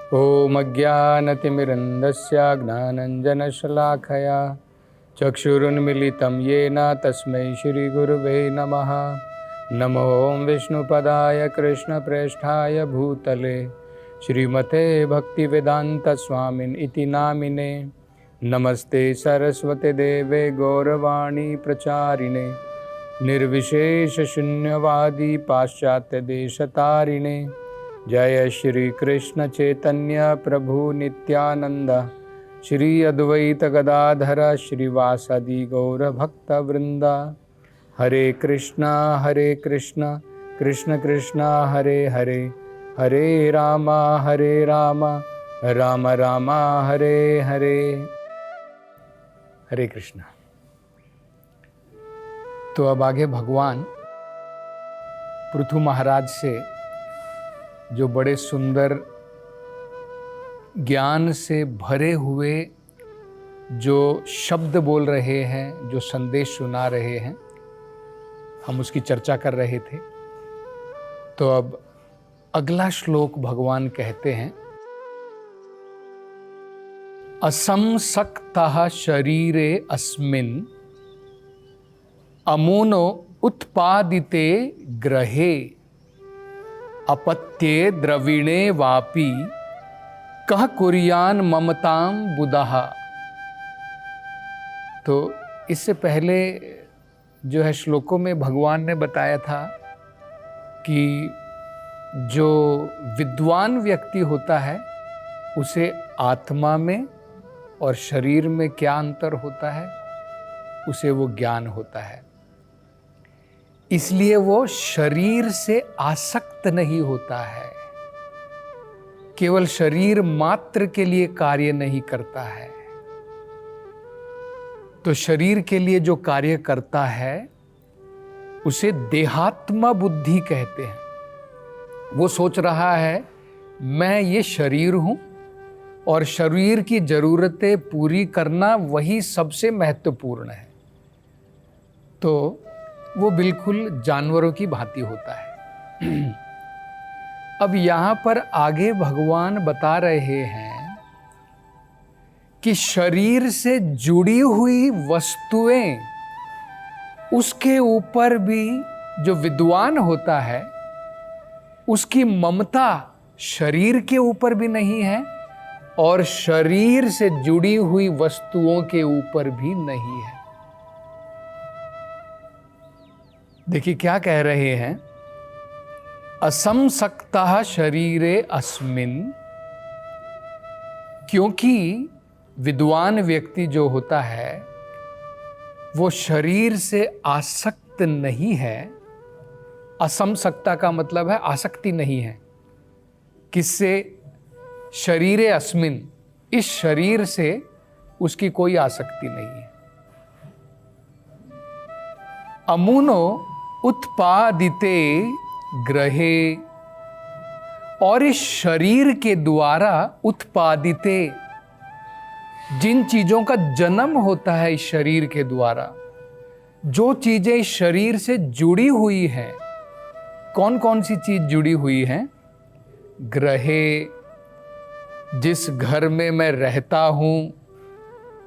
ॐ अज्ञानतिमिरन्धस्य ज्ञानञ्जनशलाखया चक्षुरुन्मिलितं येन तस्मै श्रीगुरुवे नमः। नमो विष्णुपदाय कृष्णप्रेष्ठाय भूतले श्रीमते भक्तिवेदान्तस्वामिन् इति नामिने। नमस्ते सरस्वती देवे गौरवाणी प्रचारिणे निर्विशेषशून्यवादी पाश्चात्यदेशतारिणे। जय श्री कृष्ण चैतन्य प्रभु नित्यानंद श्री अद्वैत गदाधर श्रीवासदि गौर भक्त वृंदा। हरे कृष्णा कृष्ण कृष्ण हरे हरे, हरे राम राम राम हरे हरे। हरे कृष्णा। तो अब आगे भगवान पृथु महाराज से जो बड़े सुंदर ज्ञान से भरे हुए जो शब्द बोल रहे हैं, जो संदेश सुना रहे हैं, हम उसकी चर्चा कर रहे थे। तो अब अगला श्लोक भगवान कहते हैं, असंसक्तः शरीरे अस्मिन् अमूनो उत्पादिते ग्रहे अपत्ये द्रविणे वापि कह कुर्यान ममतां बुधः। तो इससे पहले जो है श्लोकों में भगवान ने बताया था कि जो विद्वान व्यक्ति होता है उसे आत्मा में और शरीर में क्या अंतर होता है, उसे वो ज्ञान होता है। इसलिए वो शरीर से आसक्त नहीं होता है, केवल शरीर मात्र के लिए कार्य नहीं करता है। तो शरीर के लिए जो कार्य करता है उसे देहात्मा बुद्धि कहते हैं। वो सोच रहा है मैं ये शरीर हूं और शरीर की जरूरतें पूरी करना वही सबसे महत्वपूर्ण है। तो वो बिल्कुल जानवरों की भांति होता है। अब यहाँ पर आगे भगवान बता रहे हैं कि शरीर से जुड़ी हुई वस्तुएं, उसके ऊपर भी जो विद्वान होता है उसकी ममता शरीर के ऊपर भी नहीं है और शरीर से जुड़ी हुई वस्तुओं के ऊपर भी नहीं है। देखिए क्या कह रहे हैं, असंसक्तः शरीरे अस्मिन्, क्योंकि विद्वान व्यक्ति जो होता है वो शरीर से आसक्त नहीं है। असंसक्ता का मतलब है आसक्ति नहीं है। किससे? शरीरे अस्मिन्, इस शरीर से उसकी कोई आसक्ति नहीं है। अमूनो उत्पादिते ग्रहे, और इस शरीर के द्वारा उत्पादिते, जिन चीजों का जन्म होता है इस शरीर के द्वारा, जो चीजें इस शरीर से जुड़ी हुई हैं, कौन कौन सी चीज जुड़ी हुई हैं? ग्रहे, जिस घर में मैं रहता हूं,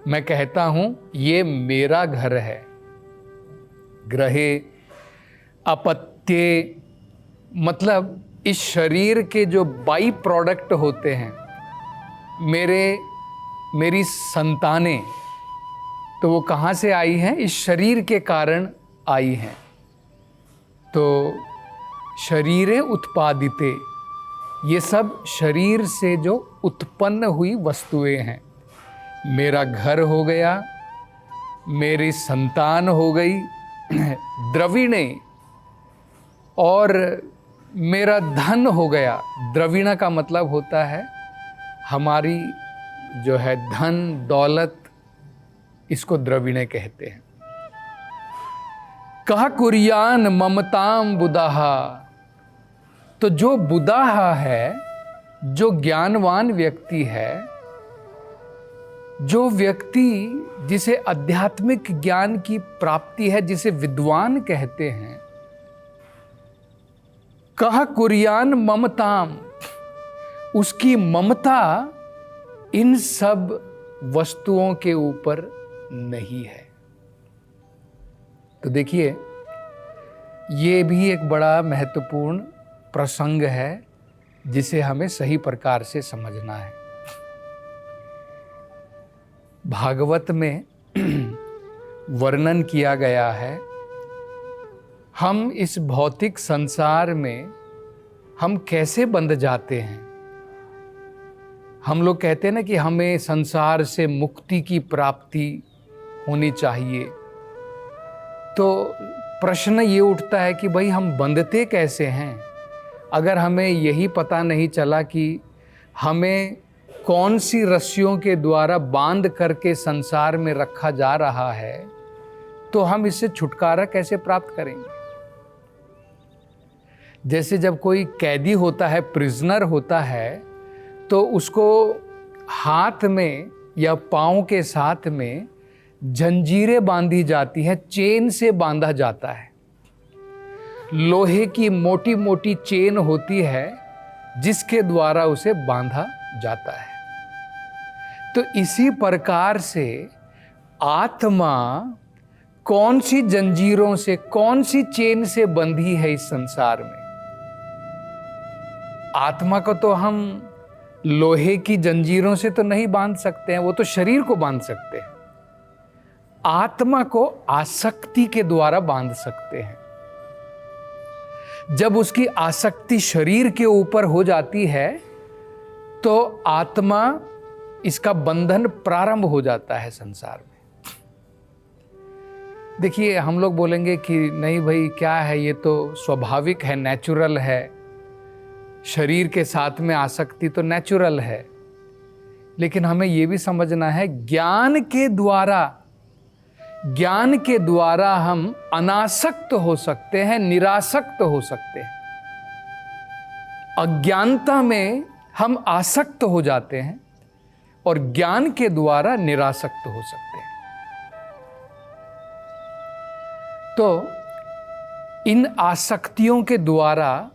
मैं कहता हूं ये मेरा घर है। ग्रहे। अपत्ये, मतलब इस शरीर के जो बाई प्रोडक्ट होते हैं, मेरी संतानें, तो वो कहाँ से आई हैं? इस शरीर के कारण आई हैं। तो शरीरे उत्पादिते, ये सब शरीर से जो उत्पन्न हुई वस्तुएं हैं। मेरा घर हो गया, मेरी संतान हो गई, द्रविणे, और मेरा धन हो गया। द्रविण का मतलब होता है हमारी जो है धन दौलत, इसको द्रविणे कहते हैं। कह कुर्यान ममताम बुधाः, तो जो बुधाः है, जो ज्ञानवान व्यक्ति है, जो व्यक्ति जिसे आध्यात्मिक ज्ञान की प्राप्ति है, जिसे विद्वान कहते हैं, कह कुर्यान ममताम, उसकी ममता इन सब वस्तुओं के ऊपर नहीं है। तो देखिए, ये भी एक बड़ा महत्वपूर्ण प्रसंग है जिसे हमें सही प्रकार से समझना है। भागवत में वर्णन किया गया है, हम इस भौतिक संसार में हम कैसे बंध जाते हैं। हम लोग कहते हैं ना कि हमें संसार से मुक्ति की प्राप्ति होनी चाहिए। तो प्रश्न ये उठता है कि भाई हम बंधते कैसे हैं? अगर हमें यही पता नहीं चला कि हमें कौन सी रस्सियों के द्वारा बांध करके संसार में रखा जा रहा है, तो हम इससे छुटकारा कैसे प्राप्त करेंगे? जैसे जब कोई कैदी होता है, प्रिजनर होता है, तो उसको हाथ में या पाँव के साथ में जंजीरें बांधी जाती हैं, चेन से बांधा जाता है। लोहे की मोटी मोटी चेन होती है जिसके द्वारा उसे बांधा जाता है। तो इसी प्रकार से आत्मा कौन सी जंजीरों से, कौन सी चेन से बंधी है इस संसार में? आत्मा को तो हम लोहे की जंजीरों से तो नहीं बांध सकते हैं, वो तो शरीर को बांध सकते हैं। आत्मा को आसक्ति के द्वारा बांध सकते हैं। जब उसकी आसक्ति शरीर के ऊपर हो जाती है तो आत्मा, इसका बंधन प्रारंभ हो जाता है संसार में। देखिए, हम लोग बोलेंगे कि नहीं भाई, क्या है, ये तो स्वाभाविक है, नेचुरल है, शरीर के साथ में आसक्ति तो नेचुरल है। लेकिन हमें यह भी समझना है, ज्ञान के द्वारा हम अनासक्त हो सकते हैं, निरासक्त हो सकते हैं। अज्ञानता में हम आसक्त हो जाते हैं और ज्ञान के द्वारा निरासक्त हो सकते हैं। तो इन आसक्तियों के द्वारा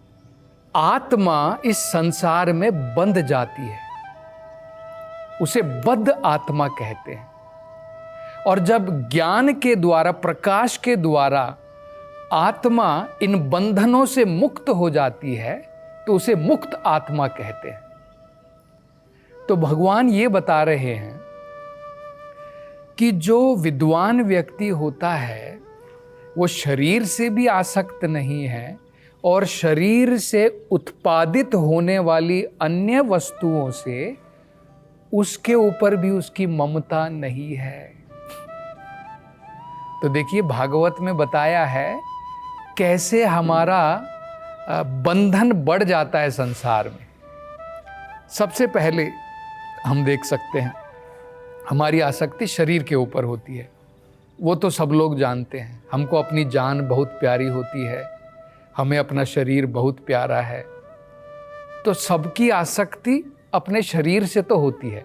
आत्मा इस संसार में बंध जाती है, उसे बद्ध आत्मा कहते हैं। और जब ज्ञान के द्वारा, प्रकाश के द्वारा आत्मा इन बंधनों से मुक्त हो जाती है तो उसे मुक्त आत्मा कहते हैं। तो भगवान ये बता रहे हैं कि जो विद्वान व्यक्ति होता है वो शरीर से भी आसक्त नहीं है और शरीर से उत्पादित होने वाली अन्य वस्तुओं से उसके ऊपर भी उसकी ममता नहीं है। तो देखिए, भागवत में बताया है कैसे हमारा बंधन बढ़ जाता है संसार में। सबसे पहले हम देख सकते हैं, हमारी आसक्ति शरीर के ऊपर होती है। वो तो सब लोग जानते हैं, हमको अपनी जान बहुत प्यारी होती है, हमें अपना शरीर बहुत प्यारा है। तो सबकी आसक्ति अपने शरीर से तो होती है,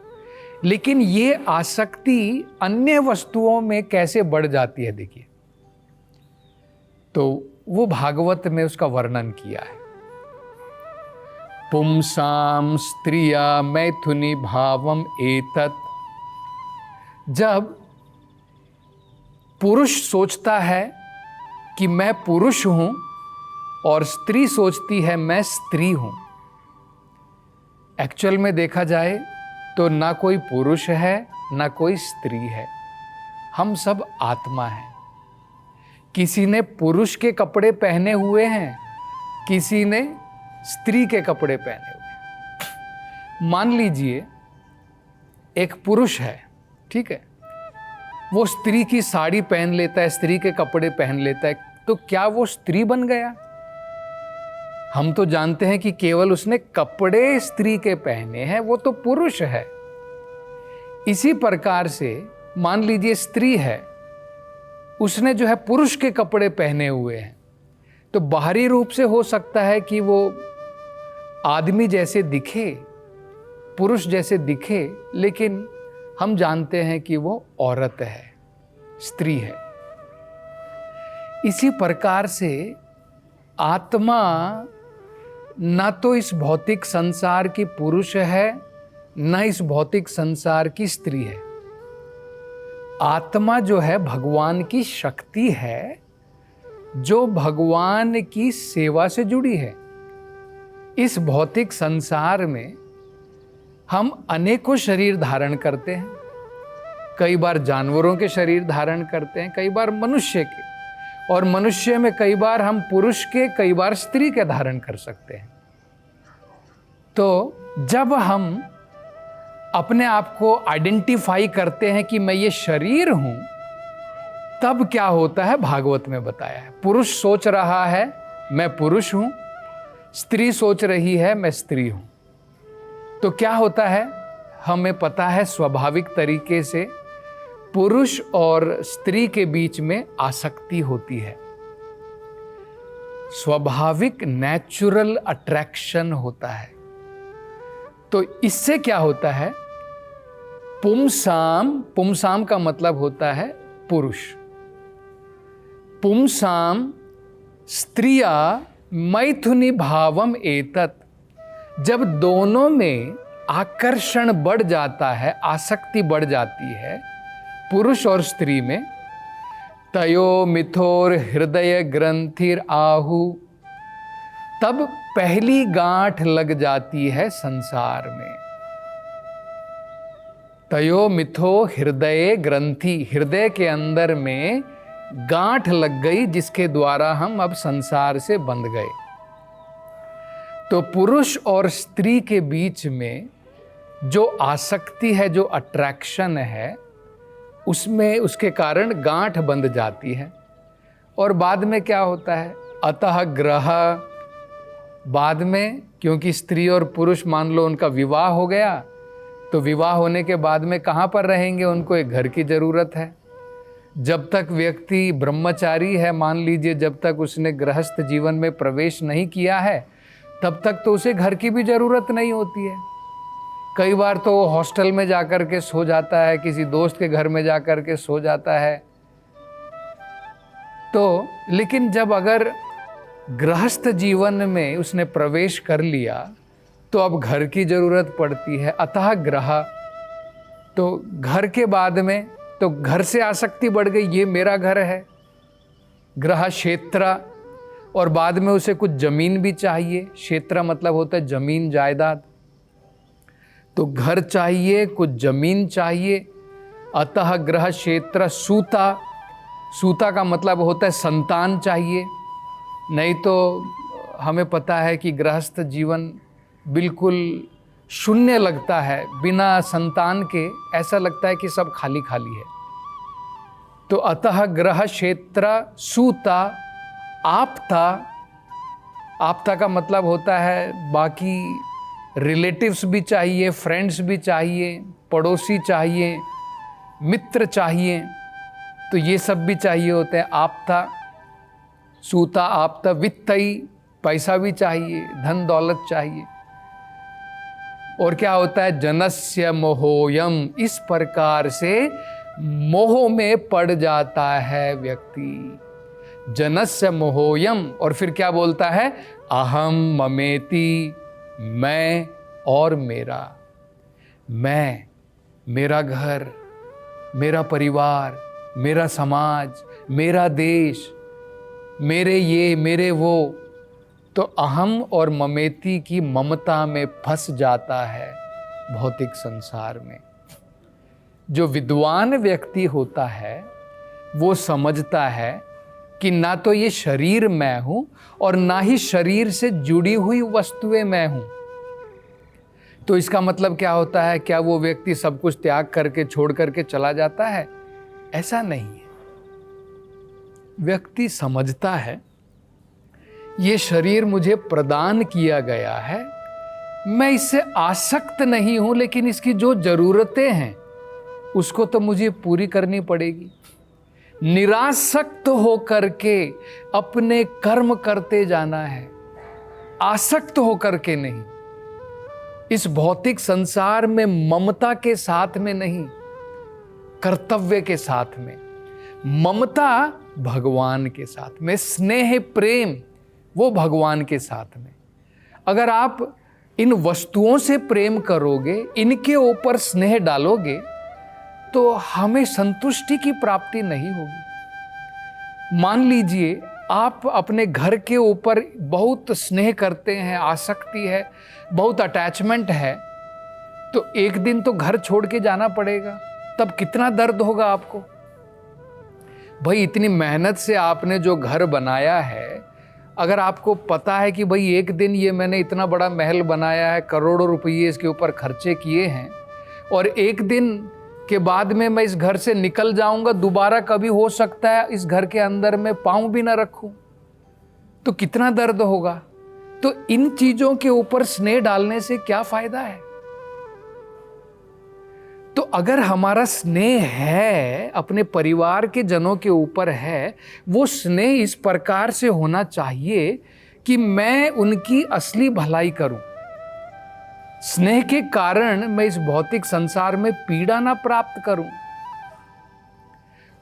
लेकिन ये आसक्ति अन्य वस्तुओं में कैसे बढ़ जाती है, देखिए। तो वो भागवत में उसका वर्णन किया है। पुंसाम स्त्रिया मैथुनी भावम एतत्। जब पुरुष सोचता है कि मैं पुरुष हूं और स्त्री सोचती है मैं स्त्री हूं, एक्चुअल में देखा जाए तो ना कोई पुरुष है ना कोई स्त्री है, हम सब आत्मा हैं। किसी ने पुरुष के कपड़े पहने हुए हैं, किसी ने स्त्री के कपड़े पहने हुए हैं। मान लीजिए एक पुरुष है, ठीक है, वो स्त्री की साड़ी पहन लेता है, स्त्री के कपड़े पहन लेता है, तो क्या वो स्त्री बन गया? हम तो जानते हैं कि केवल उसने कपड़े स्त्री के पहने हैं, वो तो पुरुष है। इसी प्रकार से मान लीजिए स्त्री है, उसने जो है पुरुष के कपड़े पहने हुए हैं, तो बाहरी रूप से हो सकता है कि वो आदमी जैसे दिखे, पुरुष जैसे दिखे, लेकिन हम जानते हैं कि वो औरत है, स्त्री है। इसी प्रकार से आत्मा ना तो इस भौतिक संसार की पुरुष है, ना इस भौतिक संसार की स्त्री है। आत्मा जो है भगवान की शक्ति है, जो भगवान की सेवा से जुड़ी है। इस भौतिक संसार में हम अनेकों शरीर धारण करते हैं। कई बार जानवरों के शरीर धारण करते हैं, कई बार मनुष्य के, और मनुष्य में कई बार हम पुरुष के, कई बार स्त्री के धारण कर सकते हैं। तो जब हम अपने आप को आइडेंटिफाई करते हैं कि मैं ये शरीर हूं, तब क्या होता है भागवत में बताया है। पुरुष सोच रहा है मैं पुरुष हूं, स्त्री सोच रही है मैं स्त्री हूं। तो क्या होता है, हमें पता है स्वाभाविक तरीके से पुरुष और स्त्री के बीच में आसक्ति होती है। स्वाभाविक नेचुरल अट्रैक्शन होता है। तो इससे क्या होता है, पुंसाम, पुंसाम का मतलब होता है पुरुष, पुंसाम स्त्रिया मैथुनी भावम एतत्। जब दोनों में आकर्षण बढ़ जाता है, आसक्ति बढ़ जाती है पुरुष और स्त्री में, तयो मिथोर हृदय ग्रंथिर आहु, तब पहली गांठ लग जाती है संसार में। तयो मिथो हृदय ग्रंथि, हृदय के अंदर में गांठ लग गई, जिसके द्वारा हम अब संसार से बंध गए। तो पुरुष और स्त्री के बीच में जो आसक्ति है, जो अट्रैक्शन है, उसमें उसके कारण गांठ बंध जाती है। और बाद में क्या होता है, अतः ग्रह, बाद में क्योंकि स्त्री और पुरुष मान लो उनका विवाह हो गया, तो विवाह होने के बाद में कहाँ पर रहेंगे, उनको एक घर की ज़रूरत है। जब तक व्यक्ति ब्रह्मचारी है, मान लीजिए जब तक उसने गृहस्थ जीवन में प्रवेश नहीं किया है, तब तक तो उसे घर की भी ज़रूरत नहीं होती है। कई बार तो वो हॉस्टल में जाकर के सो जाता है, किसी दोस्त के घर में जाकर के सो जाता है। तो लेकिन जब अगर गृहस्थ जीवन में उसने प्रवेश कर लिया, तो अब घर की ज़रूरत पड़ती है। अतः ग्रह, तो घर के बाद में तो घर से आसक्ति बढ़ गई, ये मेरा घर है, ग्रह क्षेत्र, और बाद में उसे कुछ जमीन भी चाहिए। क्षेत्र मतलब होता है जमीन जायदाद, तो घर चाहिए, कुछ जमीन चाहिए। अतः ग्रह क्षेत्र सूता, सूता का मतलब होता है संतान चाहिए। नहीं तो हमें पता है कि गृहस्थ जीवन बिल्कुल शून्य लगता है, बिना संतान के ऐसा लगता है कि सब खाली खाली है। तो अतः ग्रह क्षेत्र सूता आप्ता, आप्ता का मतलब होता है बाकी रिलेटिव्स भी चाहिए, फ्रेंड्स भी चाहिए, पड़ोसी चाहिए, मित्र चाहिए, तो ये सब भी चाहिए होते हैं। आप्ता, सूता आप्ता, वित्तई, पैसा भी चाहिए, धन दौलत चाहिए। और क्या होता है, जनस्य मोहोयम, इस प्रकार से मोह में पड़ जाता है व्यक्ति। जनस्य मोहोयम, और फिर क्या बोलता है, अहम ममेति, मैं और मेरा, मैं, मेरा घर, मेरा परिवार, मेरा समाज, मेरा देश, मेरे ये मेरे वो। तो अहम और ममेती की ममता में फंस जाता है भौतिक संसार में। जो विद्वान व्यक्ति होता है वो समझता है कि ना तो ये शरीर मैं हूं और ना ही शरीर से जुड़ी हुई वस्तुएं मैं हूं। तो इसका मतलब क्या होता है, क्या वो व्यक्ति सब कुछ त्याग करके छोड़ करके चला जाता है? ऐसा नहीं है। व्यक्ति समझता है ये शरीर मुझे प्रदान किया गया है, मैं इससे आसक्त नहीं हूं, लेकिन इसकी जो जरूरतें हैं उसको तो मुझे पूरी करनी पड़ेगी। निरासक्त होकर के अपने कर्म करते जाना है, आसक्त होकर के नहीं। इस भौतिक संसार में ममता के साथ में नहीं, कर्तव्य के साथ में। ममता भगवान के साथ में, स्नेह प्रेम वो भगवान के साथ में। अगर आप इन वस्तुओं से प्रेम करोगे, इनके ऊपर स्नेह डालोगे, तो हमें संतुष्टि की प्राप्ति नहीं होगी। मान लीजिए आप अपने घर के ऊपर बहुत स्नेह करते हैं, आसक्ति है, बहुत अटैचमेंट है, तो एक दिन तो घर छोड़ के जाना पड़ेगा, तब कितना दर्द होगा आपको। भाई इतनी मेहनत से आपने जो घर बनाया है, अगर आपको पता है कि भाई एक दिन ये मैंने इतना बड़ा महल बनाया है, करोड़ों रुपये इसके ऊपर खर्चे किए हैं, और एक दिन के बाद में मैं इस घर से निकल जाऊंगा, दोबारा कभी हो सकता है इस घर के अंदर मैं पाँव भी ना रखूं, तो कितना दर्द होगा। तो इन चीजों के ऊपर स्नेह डालने से क्या फायदा है। तो अगर हमारा स्नेह है अपने परिवार के जनों के ऊपर है, वो स्नेह इस प्रकार से होना चाहिए कि मैं उनकी असली भलाई करूं। स्नेह के कारण मैं इस भौतिक संसार में पीड़ा ना प्राप्त करूं।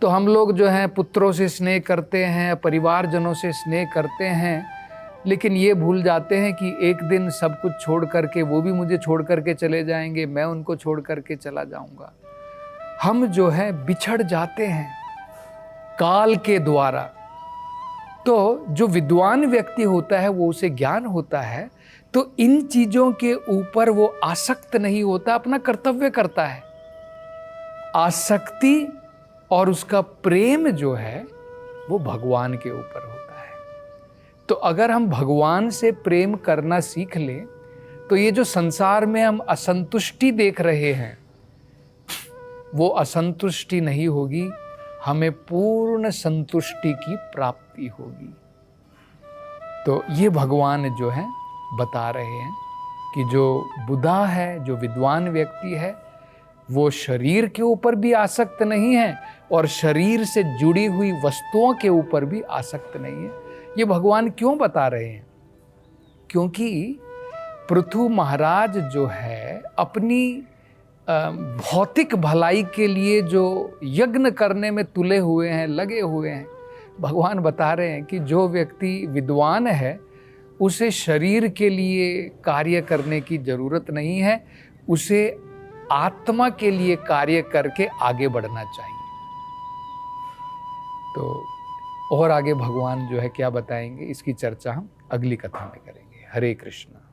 तो हम लोग जो हैं पुत्रों से स्नेह करते हैं, परिवारजनों से स्नेह करते हैं, लेकिन ये भूल जाते हैं कि एक दिन सब कुछ छोड़ करके वो भी मुझे छोड़ करके चले जाएंगे, मैं उनको छोड़ करके चला जाऊंगा। हम जो है बिछड़ जाते हैं काल के द्वारा। तो जो विद्वान व्यक्ति होता है वो उसे ज्ञान होता है, तो इन चीजों के ऊपर वो आसक्त नहीं होता, अपना कर्तव्य करता है। आसक्ति और उसका प्रेम जो है वो भगवान के ऊपर होता है। तो अगर हम भगवान से प्रेम करना सीख लें, तो ये जो संसार में हम असंतुष्टि देख रहे हैं, वो असंतुष्टि नहीं होगी, हमें पूर्ण संतुष्टि की प्राप्ति होगी। तो ये भगवान जो है बता रहे हैं कि जो बुद्धा है, जो विद्वान व्यक्ति है, वो शरीर के ऊपर भी आसक्त नहीं है और शरीर से जुड़ी हुई वस्तुओं के ऊपर भी आसक्त नहीं है। ये भगवान क्यों बता रहे हैं? क्योंकि पृथु महाराज जो है अपनी भौतिक भलाई के लिए जो यज्ञ करने में तुले हुए हैं, लगे हुए हैं, भगवान बता रहे हैं कि जो व्यक्ति विद्वान है उसे शरीर के लिए कार्य करने की जरूरत नहीं है, उसे आत्मा के लिए कार्य करके आगे बढ़ना चाहिए। तो और आगे भगवान जो है क्या बताएंगे, इसकी चर्चा हम अगली कथा में करेंगे। हरे कृष्णा।